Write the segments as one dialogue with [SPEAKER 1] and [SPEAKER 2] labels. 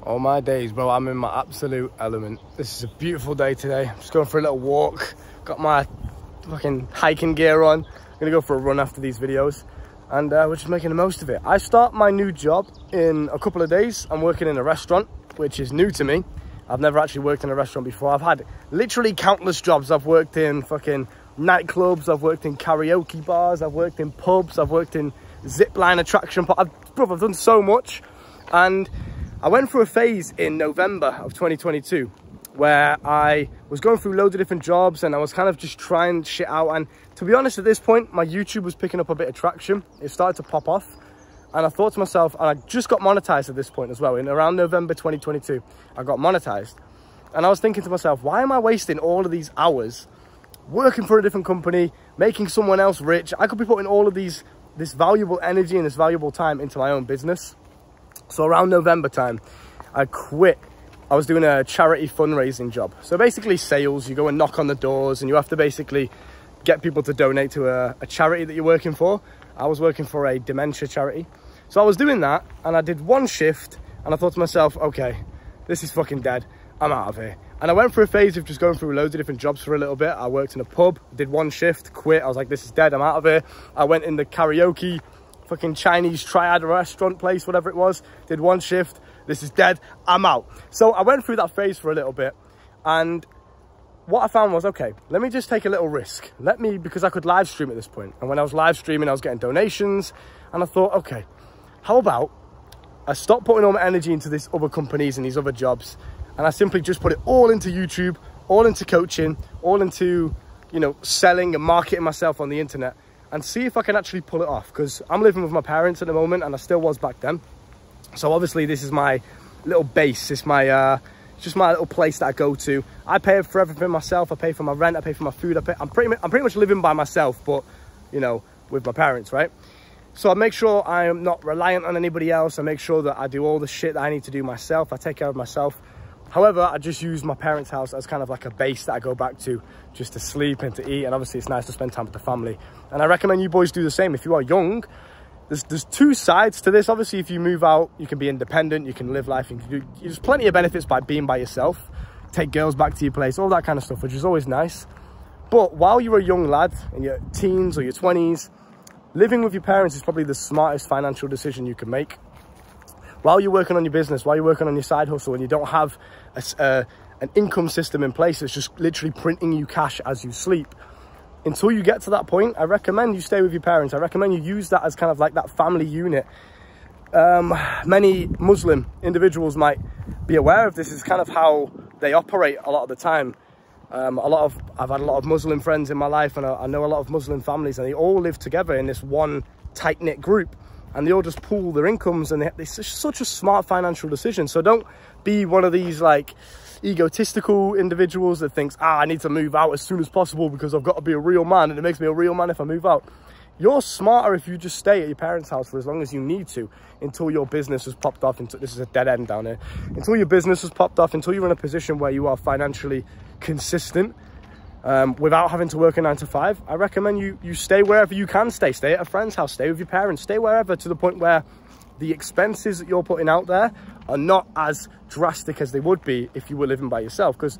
[SPEAKER 1] All my days, bro, I'm in my absolute element. This is a beautiful day today. I'm just going for a little walk. Got my fucking hiking gear on. I'm gonna go for a run after these videos. And we're just making the most of it. I start my new job in a couple of days. I'm working in a restaurant, which is new to me. I've never actually worked in a restaurant before. I've had literally countless jobs. I've worked in fucking nightclubs. I've worked in karaoke bars. I've worked in pubs. I've worked in zipline attraction parks. I've done so much. And I went through a phase in November of 2022 where I was going through loads of different jobs and I was kind of just trying shit out. And to be honest, at this point, my YouTube was picking up a bit of traction. It started to pop off. And I thought to myself, and I just got monetized at this point as well. In around November 2022, I got monetized. And I was thinking to myself, why am I wasting all of these hours working for a different company, making someone else rich? I could be putting all of this valuable energy and this valuable time into my own business. So around November time, I quit. I was doing a charity fundraising job. So basically sales, you go and knock on the doors and you have to basically get people to donate to a charity that you're working for. I was working for a dementia charity. So I was doing that and I did one shift and I thought to myself, okay, this is fucking dead. I'm out of here. And I went through a phase of just going through loads of different jobs for a little bit. I worked in a pub, did one shift, quit. I was like, this is dead, I'm out of here. I went in the karaoke fucking Chinese triad restaurant place, whatever it was, did one shift, this is dead, I'm out. So I went through that phase for a little bit and what I found was, okay, let me just take a little risk. Because I could live stream at this point. And when I was live streaming, I was getting donations and I thought, okay, how about I stop putting all my energy into these other companies and these other jobs and I simply just put it all into YouTube, all into coaching, all into, you know, selling and marketing myself on the internet and see if I can actually pull it off. Because I'm living with my parents at the moment and I still was back then. So obviously this is my little base. It's my, just my little place that I go to. I pay for everything myself. I pay for my rent. I pay for my food. I'm pretty much living by myself, but, you know, with my parents, right? So I make sure I am not reliant on anybody else. I make sure that I do all the shit that I need to do myself. I take care of myself. However, I just use my parents' house as kind of like a base that I go back to just to sleep and to eat. And obviously it's nice to spend time with the family. And I recommend you boys do the same. If you are young, there's two sides to this. Obviously, if you move out, you can be independent, you can live life, there's plenty of benefits by being by yourself. Take girls back to your place, all that kind of stuff, which is always nice. But while you're a young lad in your teens or your 20s, living with your parents is probably the smartest financial decision you can make. While you're working on your business, while you're working on your side hustle and you don't have an income system in place that's just literally printing you cash as you sleep, until you get to that point, I recommend you stay with your parents. I recommend you use that as kind of like that family unit. Many Muslim individuals might be aware of this. Is kind of how they operate a lot of the time. I've had a lot of Muslim friends in my life and I know a lot of Muslim families and they all live together in this one tight-knit group and they all just pool their incomes and it's just such a smart financial decision. So don't be one of these like egotistical individuals that thinks, I need to move out as soon as possible because I've got to be a real man and it makes me a real man if I move out. You're smarter if you just stay at your parents' house for as long as you need to until your business has popped off. This is a dead end down here. Until your business has popped off, until you're in a position where you are financially consistent without having to work a 9 to 5, I recommend you stay wherever you can stay. Stay at a friend's house, stay with your parents, stay wherever, to the point where the expenses that you're putting out there are not as drastic as they would be if you were living by yourself. Because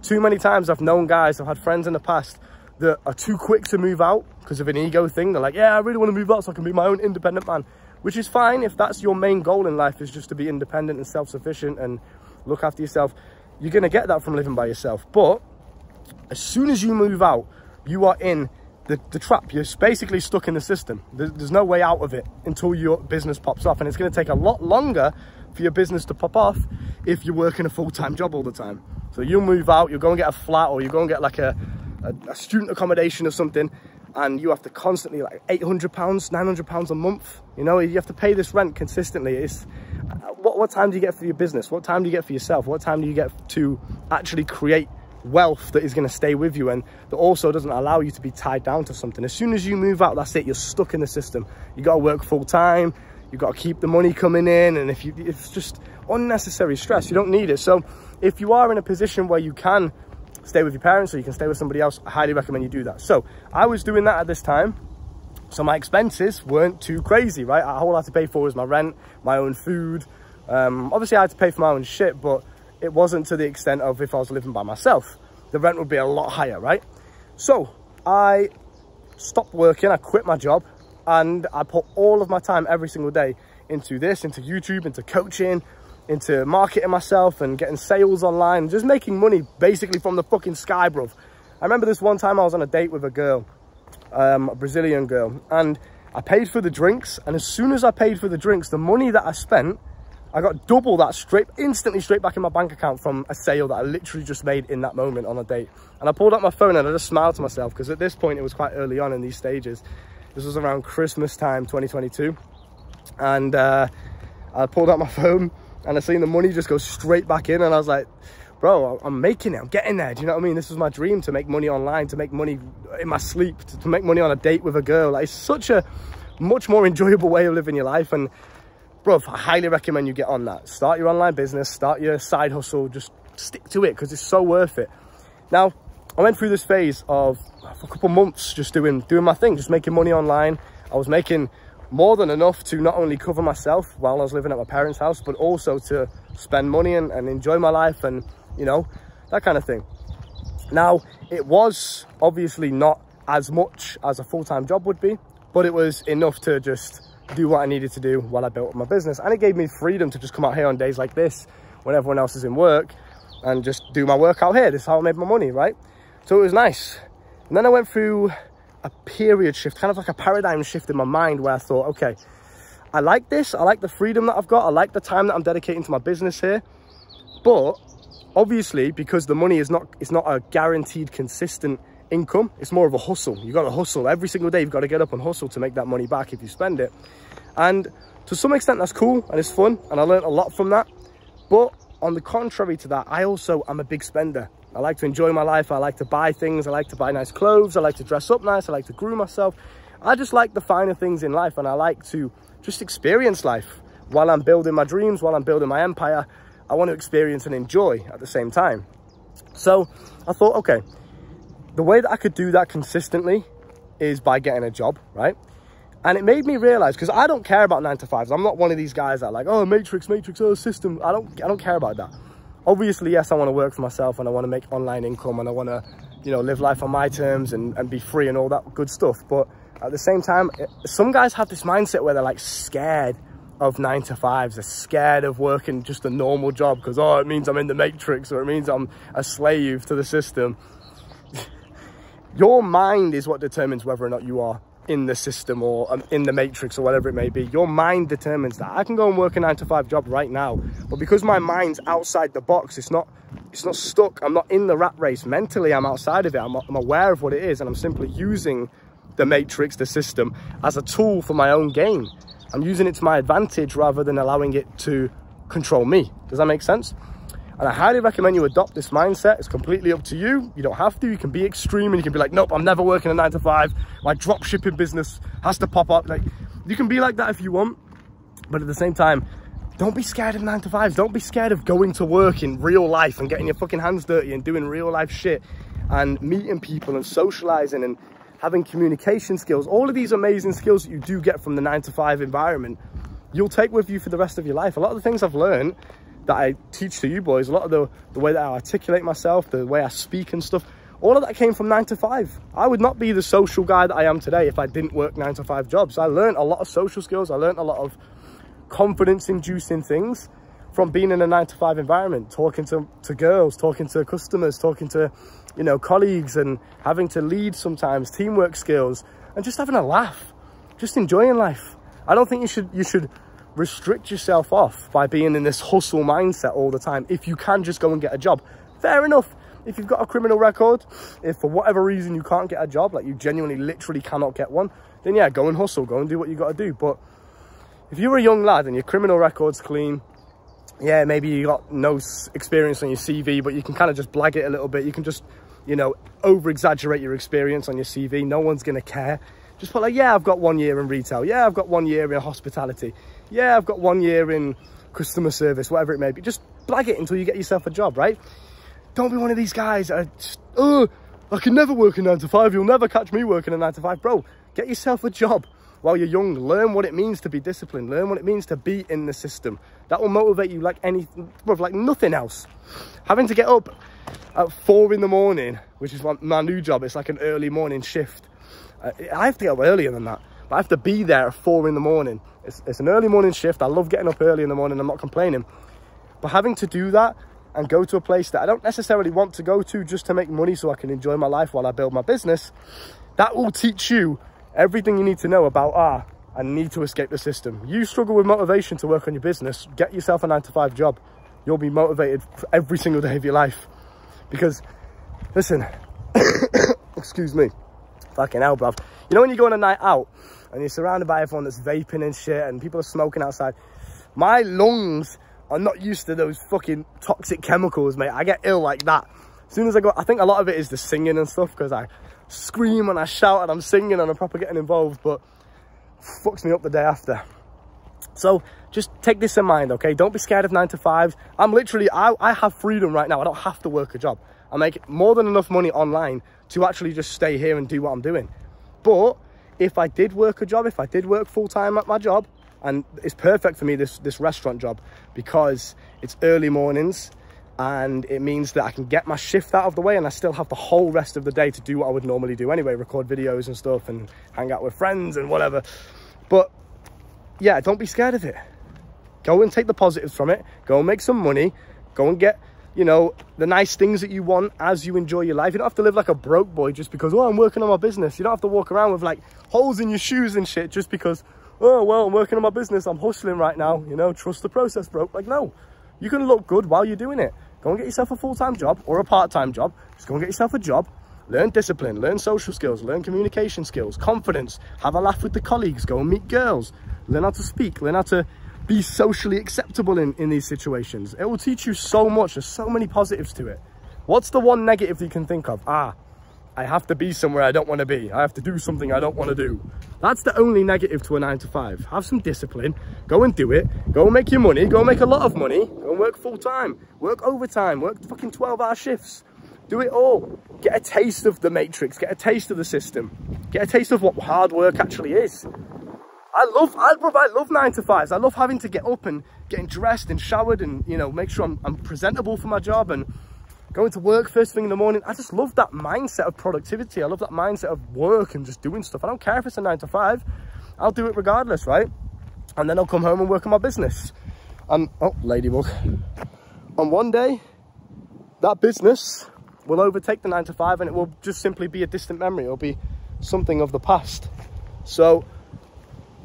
[SPEAKER 1] too many times I've known guys, I've had friends in the past that are too quick to move out because of an ego thing. They're like, yeah, I really want to move out so I can be my own independent man, which is fine if that's your main goal in life, is just to be independent and self-sufficient and look after yourself. You're going to get that from living by yourself. But as soon as you move out, you are in the trap. You're basically stuck in the system. There's no way out of it until your business pops off. And it's going to take a lot longer for your business to pop off if you're working a full-time job all the time. So you'll move out, you'll go and get a flat, or you go and get like a student accommodation or something, and you have to constantly, like £800, £900 a month. You know, you have to pay this rent consistently. It's what time do you get for your business? What time do you get for yourself? What time do you get to actually create wealth that is going to stay with you and that also doesn't allow you to be tied down to something? As soon as you move out, that's it. You're stuck in the system. You got to work full time. You got to keep the money coming in, and it's just unnecessary stress. You don't need it. So if you are in a position where you can stay with your parents or you can stay with somebody else, I highly recommend you do that. So I was doing that at this time. So my expenses weren't too crazy, right? All I had to pay for was my rent, my own food, Obviously I had to pay for my own shit, but it wasn't to the extent of if I was living by myself. The rent would be a lot higher, right? So I stopped working, I quit my job, and I put all of my time every single day into this, into YouTube, into coaching, into marketing myself and getting sales online, just making money basically from the fucking sky, bruv. I remember this one time I was on a date with a girl, a Brazilian girl, and I paid for the drinks, and as soon as I paid for the drinks, the money that I spent, I got double that instantly straight back in my bank account from a sale that I literally just made in that moment on a date. And I pulled out my phone and I just smiled to myself, because at this point it was quite early on in these stages. This was around Christmas time 2022, and I pulled out my phone and I seen the money just go straight back in, and I was like, bro, I'm making it, I'm getting there. Do you know what I mean? This was my dream, to make money online, to make money in my sleep, to make money on a date with a girl. Like, it's such a much more enjoyable way of living your life. And bro, I highly recommend you get on that. Start your online business, start your side hustle, just stick to it, because it's so worth it. Now, I went through this phase of for a couple months just doing my thing, just making money online. I was making more than enough to not only cover myself while I was living at my parents' house, but also to spend money and enjoy my life, and, you know, that kind of thing. Now, it was obviously not as much as a full-time job would be, but it was enough to just do what I needed to do while I built up my business. And it gave me freedom to just come out here on days like this when everyone else is in work and just do my work out here. This is how I made my money, right? So it was nice. And then I went through a period shift, kind of like a paradigm shift in my mind, where I thought, okay, I like this, I like the freedom that I've got, I like the time that I'm dedicating to my business here, but obviously, because the money is not a guaranteed consistent income, it's more of a hustle. You got to hustle every single day. You've got to get up and hustle to make that money back if you spend it. And to some extent that's cool and it's fun, and I learned a lot from that. But on the contrary to that, I also am a big spender. I like to enjoy my life. I like to buy things. I like to buy nice clothes. I like to dress up nice. I like to groom myself. I just like the finer things in life, and I like to just experience life while I'm building my dreams, while I'm building my empire. I want to experience and enjoy at the same time. So I thought, okay, the way that I could do that consistently is by getting a job, right? And it made me realize, because I don't care about 9-to-5s. I'm not one of these guys that are like, oh, matrix, oh, system. I don't care about that. Obviously, yes, I want to work for myself, and I want to make online income, and I want to, you know, live life on my terms and be free and all that good stuff. But at the same time, some guys have this mindset where they're like scared of 9-to-5s. They're scared of working just a normal job because, oh, it means I'm in the matrix, or it means I'm a slave to the system. Your mind is what determines whether or not you are in the system or in the matrix or whatever it may be. Your mind determines that. I can go and work a 9-to-5 job right now, but because my mind's outside the box, it's not stuck. I'm not in the rat race. Mentally, I'm outside of it. I'm aware of what it is, and I'm simply using the matrix, the system, as a tool for my own gain. I'm using it to my advantage rather than allowing it to control me. Does that make sense? And I highly recommend you adopt this mindset. It's completely up to you. You don't have to. You can be extreme and you can be like, nope, I'm never working a 9-to-5. My drop shipping business has to pop up. Like, you can be like that if you want, but at the same time, don't be scared of 9-to-5s. Don't be scared of going to work in real life and getting your fucking hands dirty and doing real life shit and meeting people and socializing and having communication skills. All of these amazing skills that you do get from the 9-to-5 environment, you'll take with you for the rest of your life. A lot of the things I've learned that I teach to you boys, a lot of the way that I articulate myself, the way I speak and stuff, all of that came from 9-to-5. I would not be the social guy that I am today if I didn't work 9-to-5 jobs. I learned a lot of social skills. I learned a lot of confidence-inducing things from being in a 9-to-5 environment, talking to girls, talking to customers, talking to, you know, colleagues, and having to lead sometimes, teamwork skills, and just having a laugh, just enjoying life. I don't think you should restrict yourself off by being in this hustle mindset all the time. If you can just go and get a job, fair enough. If you've got a criminal record, if for whatever reason you can't get a job, like you genuinely literally cannot get one, then yeah, go and hustle, go and do what you got to do. But if you're a young lad and your criminal record's clean, yeah, maybe you got no experience on your CV, but you can kind of just blag it a little bit. You can just, you know, over exaggerate your experience on your CV. No one's gonna care. Just put like, yeah, I've got 1 year in retail. Yeah, I've got 1 year in hospitality. Yeah, I've got 1 year in customer service, whatever it may be. Just blag it until you get yourself a job, right? Don't be one of these guys that are just, oh, I can never work a 9-to-5. You'll never catch me working a 9-to-5. Bro, get yourself a job. while you're young. Learn what it means to be disciplined. Learn what it means to be in the system. That will motivate you like anything, like nothing else. Having to get up at 4 in the morning, which is my new job, it's like an early morning shift. I have to get up earlier than that, but I have to be there at 4 in the morning. It's an early morning shift. I love getting up early in the morning. I'm not complaining. But having to do that and go to a place that I don't necessarily want to go to just to make money so I can enjoy my life while I build my business, that will teach you everything you need to know about, I need to escape the system. You struggle with motivation to work on your business, get yourself a 9-to-5 job. You'll be motivated for every single day of your life. Because, listen, excuse me, fucking hell, bruv. You know when you go on a night out and you're surrounded by everyone that's vaping and shit and people are smoking outside? My lungs are not used to those fucking toxic chemicals, mate. I get ill like that. As soon as I go, I think a lot of it is the singing and stuff, because I scream and I shout and I'm singing and I'm proper getting involved, but fucks me up the day after. So just take this in mind, okay? Don't be scared of 9-to-5s. I'm literally, I have freedom right now. I don't have to work a job. I make more than enough money online to actually just stay here and do what I'm doing. But if I did work a job, if I did work full-time at my job, and it's perfect for me, this restaurant job, because it's early mornings and it means that I can get my shift out of the way and I still have the whole rest of the day to do what I would normally do anyway, record videos and stuff and hang out with friends and whatever. But yeah, don't be scared of it. Go and take the positives from it. Go and make some money. Go and get, you know, the nice things that you want as you enjoy your life. You don't have to live like a broke boy just because, oh, I'm working on my business. You don't have to walk around with like holes in your shoes and shit just because, oh, well, I'm working on my business. I'm hustling right now. You know, trust the process, bro. Like, no, you can look good while you're doing it. Go and get yourself a full-time job or a part-time job. Just go and get yourself a job. Learn discipline, learn social skills, learn communication skills, confidence, have a laugh with the colleagues, go and meet girls, learn how to speak, learn how to be socially acceptable in these situations. It will teach you so much. There's so many positives to it. What's the one negative you can think of? I have to be somewhere I don't want to be. I have to do something I don't want to do. That's the only negative to a 9-to-5. Have some discipline. Go and do it. Go and make your money. Go and make a lot of money. Go and work full-time. Work overtime. Work fucking 12-hour shifts. Do it all. Get a taste of the matrix. Get a taste of the system. Get a taste of what hard work actually is. I love 9-to-5s. I love having to get up and getting dressed and showered and, you know, make sure I'm presentable for my job and going to work first thing in the morning. I just love that mindset of productivity. I love that mindset of work and just doing stuff. I don't care if it's a 9-to-5. I'll do it regardless, right? And then I'll come home and work on my business. And, oh, ladybug. And one day, that business will overtake the 9-to-5 and it will just simply be a distant memory. It'll be something of the past. So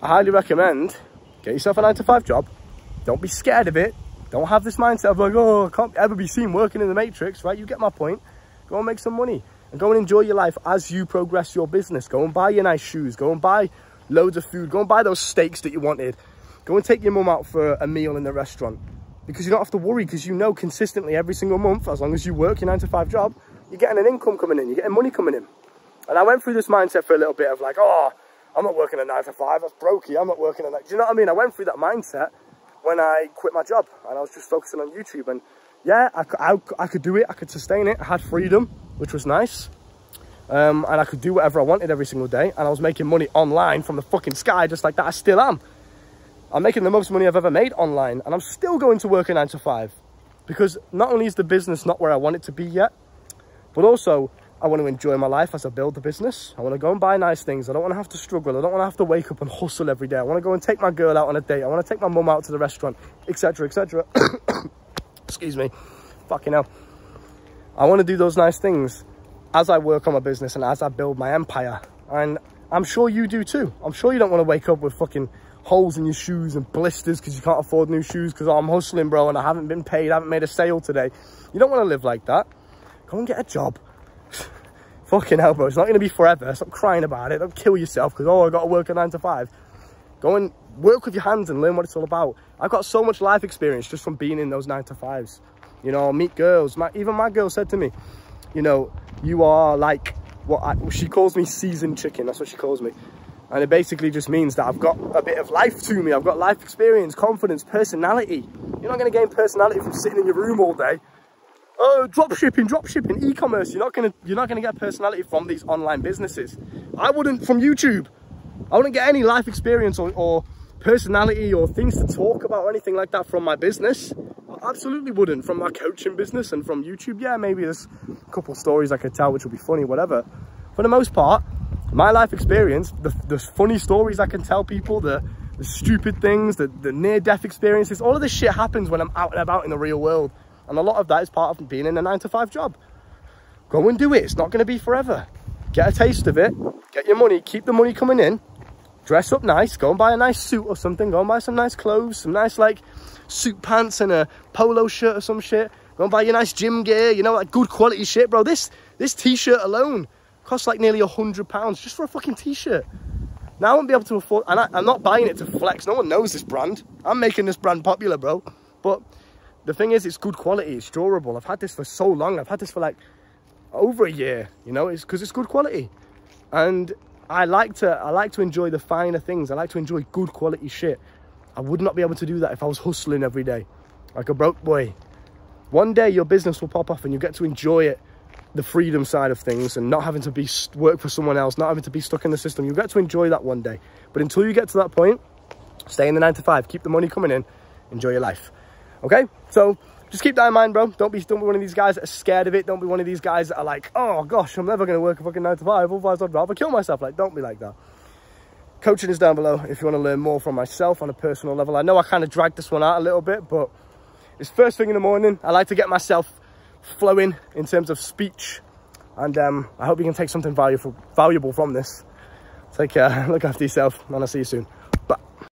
[SPEAKER 1] I highly recommend get yourself a 9-to-5 job. Don't be scared of it. Don't have this mindset of like, oh, I can't ever be seen working in the matrix, right? You get my point. Go and make some money and go and enjoy your life as you progress your business. Go and buy your nice shoes. Go and buy loads of food. Go and buy those steaks that you wanted. Go and take your mum out for a meal in the restaurant, because you don't have to worry, because you know consistently every single month, as long as you work your 9-to-5 job, you're getting an income coming in. You're getting money coming in. And I went through this mindset for a little bit of like, oh, I'm not working a 9-to-5. That's brokey. I'm not working a 9. Do you know what I mean? I went through that mindset when I quit my job and I was just focusing on YouTube. And yeah, I could do it. I could sustain it. I had freedom, which was nice. And I could do whatever I wanted every single day. And I was making money online from the fucking sky just like that. I still am. I'm making the most money I've ever made online. And I'm still going to work a 9-to-5. Because not only is the business not where I want it to be yet, but also I want to enjoy my life as I build the business. I want to go and buy nice things. I don't want to have to struggle. I don't want to have to wake up and hustle every day. I want to go and take my girl out on a date. I want to take my mum out to the restaurant, etc., etc. Excuse me. Fucking hell. I want to do those nice things as I work on my business and as I build my empire. And I'm sure you do too. I'm sure you don't want to wake up with fucking holes in your shoes and blisters because you can't afford new shoes because, oh, I'm hustling, bro, and I haven't been paid. I haven't made a sale today. You don't want to live like that. Go and get a job. Fucking hell, bro. It's not going to be forever. Stop crying about it. Don't kill yourself because, oh, I got to work a 9-to-5. Go and work with your hands and learn what it's all about. I've got so much life experience just from being in those 9-to-5s. You know, meet girls. Even my girl said to me, you know, you are like she calls me seasoned chicken. That's what she calls me. And it basically just means that I've got a bit of life to me. I've got life experience, confidence, personality. You're not going to gain personality from sitting in your room all day. Oh, drop shipping, e-commerce. You're not gonna get personality from these online businesses. I wouldn't from YouTube. I wouldn't get any life experience or personality or things to talk about or anything like that from my business. I absolutely wouldn't. From my coaching business and from YouTube, yeah, maybe there's a couple stories I could tell which will be funny, whatever. For the most part, my life experience, the funny stories I can tell people, the stupid things, the near-death experiences, all of this shit happens when I'm out and about in the real world. And a lot of that is part of being in a 9-to-5 job. Go and do it. It's not going to be forever. Get a taste of it. Get your money. Keep the money coming in. Dress up nice. Go and buy a nice suit or something. Go and buy some nice clothes. Some nice, like, suit pants and a polo shirt or some shit. Go and buy your nice gym gear. You know, like, good quality shit, bro. This t-shirt alone costs, like, nearly £100 just for a fucking t-shirt. Now I won't be able to afford... And I'm not buying it to flex. No one knows this brand. I'm making this brand popular, bro. But the thing is, it's good quality. It's durable. I've had this for so long. I've had this for, like, over a year. You know, it's because it's good quality. And I like to enjoy the finer things. I like to enjoy good quality shit. I would not be able to do that if I was hustling every day like a broke boy. One day your business will pop off and you get to enjoy it, the freedom side of things, and not having to work for someone else, not having to be stuck in the system. You get to enjoy that one day. But until you get to that point, stay in the 9-to-5, keep the money coming in, enjoy your life. Okay, so just keep that in mind, bro. Don't be one of these guys that are scared of it. Don't be one of these guys that are like, oh gosh, I'm never going to work a fucking 9-to-5, otherwise I'd rather kill myself. Like, don't be like that. Coaching is down below if you want to learn more from myself on a personal level. I know I kind of dragged this one out a little bit, but it's first thing in the morning. I like to get myself flowing in terms of speech, and I hope you can take something valuable from this. Take care, look after yourself, and I'll see you soon.